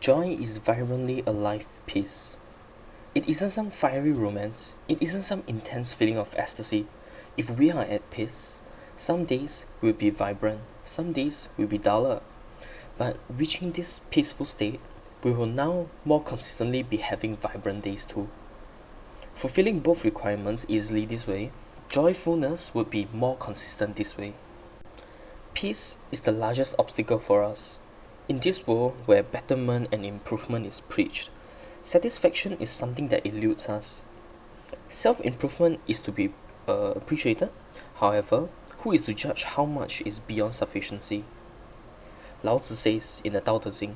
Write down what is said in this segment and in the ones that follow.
Joy is vibrantly alive peace. It isn't some fiery romance, it isn't some intense feeling of ecstasy. If we are at peace, some days will be vibrant, some days will be duller. But reaching this peaceful state, we will now more consistently be having vibrant days too. Fulfilling both requirements easily this way, joyfulness would be more consistent this way. Peace is the largest obstacle for us. In this world where betterment and improvement is preached, satisfaction is something that eludes us. Self-improvement is to be appreciated. However, who is to judge how much is beyond sufficiency? Lao Tzu says in the Tao Te Ching,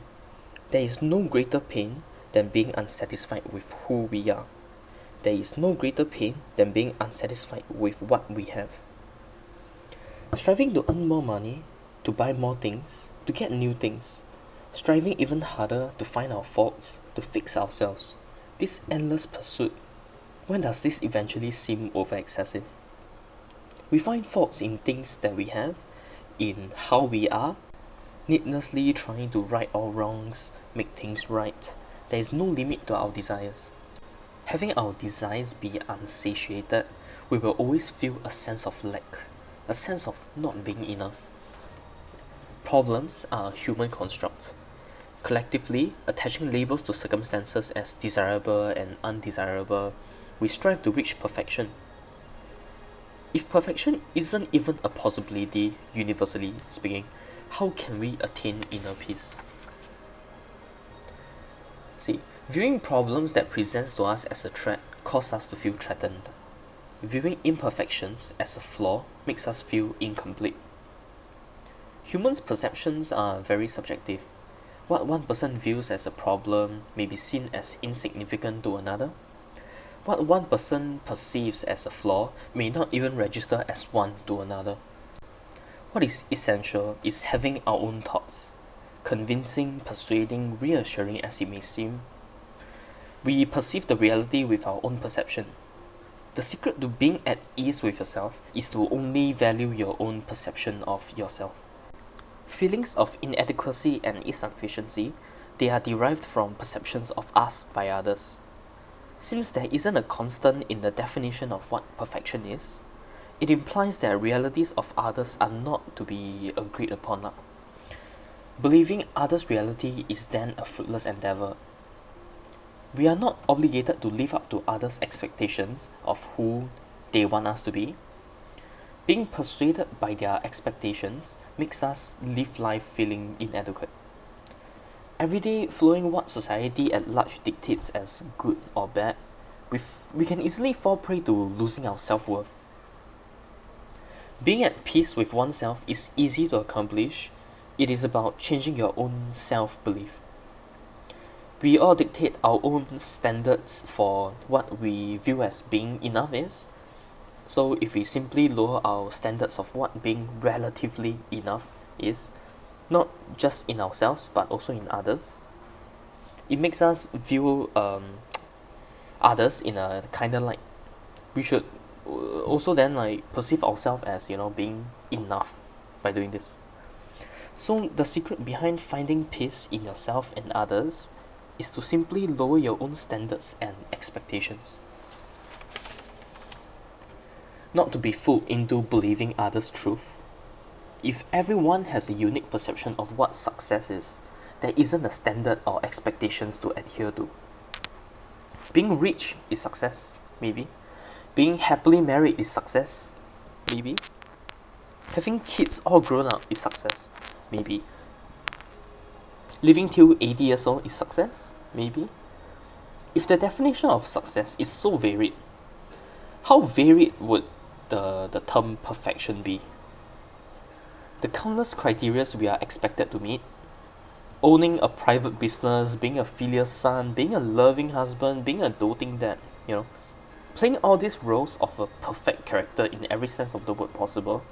there is no greater pain than being unsatisfied with who we are. There is no greater pain than being unsatisfied with what we have. Striving to earn more money, to buy more things, to get new things, striving even harder to find our faults, to fix ourselves. This endless pursuit, when does this eventually seem over excessive? We find faults in things that we have, in how we are, needlessly trying to right all wrongs, make things right. There is no limit to our desires. Having our desires be unsatiated, we will always feel a sense of lack, a sense of not being enough. Problems are human constructs. Collectively, attaching labels to circumstances as desirable and undesirable, we strive to reach perfection. If perfection isn't even a possibility, universally speaking, how can we attain inner peace? See, viewing problems that presents to us as a threat cause us to feel threatened. Viewing imperfections as a flaw makes us feel incomplete. Humans' perceptions are very subjective. What one person views as a problem may be seen as insignificant to another. What one person perceives as a flaw may not even register as one to another. What is essential is having our own thoughts, convincing, persuading, reassuring as it may seem. We perceive the reality with our own perception. The secret to being at ease with yourself is to only value your own perception of yourself. Feelings of inadequacy and insufficiency, they are derived from perceptions of us by others. Since there isn't a constant in the definition of what perfection is, it implies that realities of others are not to be agreed upon. Believing others' reality is then a fruitless endeavor. We are not obligated to live up to others' expectations of who they want us to be. Being persuaded by their expectations makes us live life feeling inadequate. Every day following what society at large dictates as good or bad, we can easily fall prey to losing our self-worth. Being at peace with oneself is easy to accomplish. It is about changing your own self-belief. We all dictate our own standards for what we view as being enough is. So if we simply lower our standards of what being relatively enough is, not just in ourselves but also in others, it makes us view others in a kind of light. We should also then perceive ourselves as being enough by doing this. So the secret behind finding peace in yourself and others is to simply lower your own standards and expectations. Not to be fooled into believing others' truth. If everyone has a unique perception of what success is, there isn't a standard or expectations to adhere to. Being rich is success, maybe. Being happily married is success, maybe. Having kids all grown up is success, maybe. Living till 80 years old is success, maybe. If the definition of success is so varied, how varied would the term perfection be? The countless criteria we are expected to meet, owning a private business, being a filial son, being a loving husband, being a doting dad, playing all these roles of a perfect character in every sense of the word possible,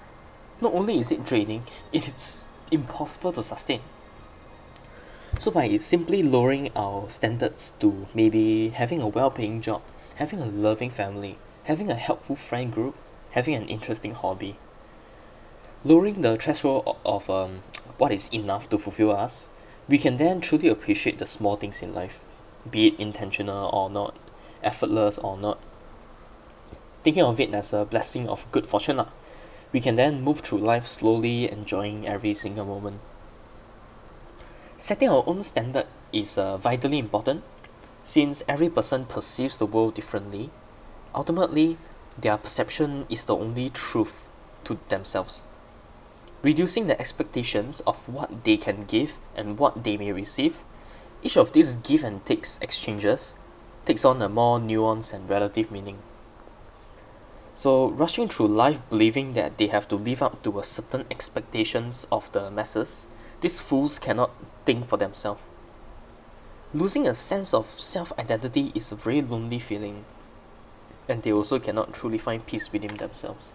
not only is it draining, it's impossible to sustain. So by simply lowering our standards to maybe having a well-paying job, having a loving family, having a helpful friend group, having an interesting hobby, lowering the threshold of what is enough to fulfill us, We can then truly appreciate the small things in life, be it intentional or not, effortless or not, thinking of it as a blessing of good fortune lah. We can then move through life slowly, enjoying every single moment. Setting our own standard is vitally important, since every person perceives the world differently. Ultimately, their perception is the only truth to themselves. Reducing the expectations of what they can give and what they may receive, each of these give and takes exchanges takes on a more nuanced and relative meaning. So, rushing through life believing that they have to live up to a certain expectations of the masses, these fools cannot think for themselves. Losing a sense of self-identity is a very lonely feeling, and they also cannot truly find peace within themselves.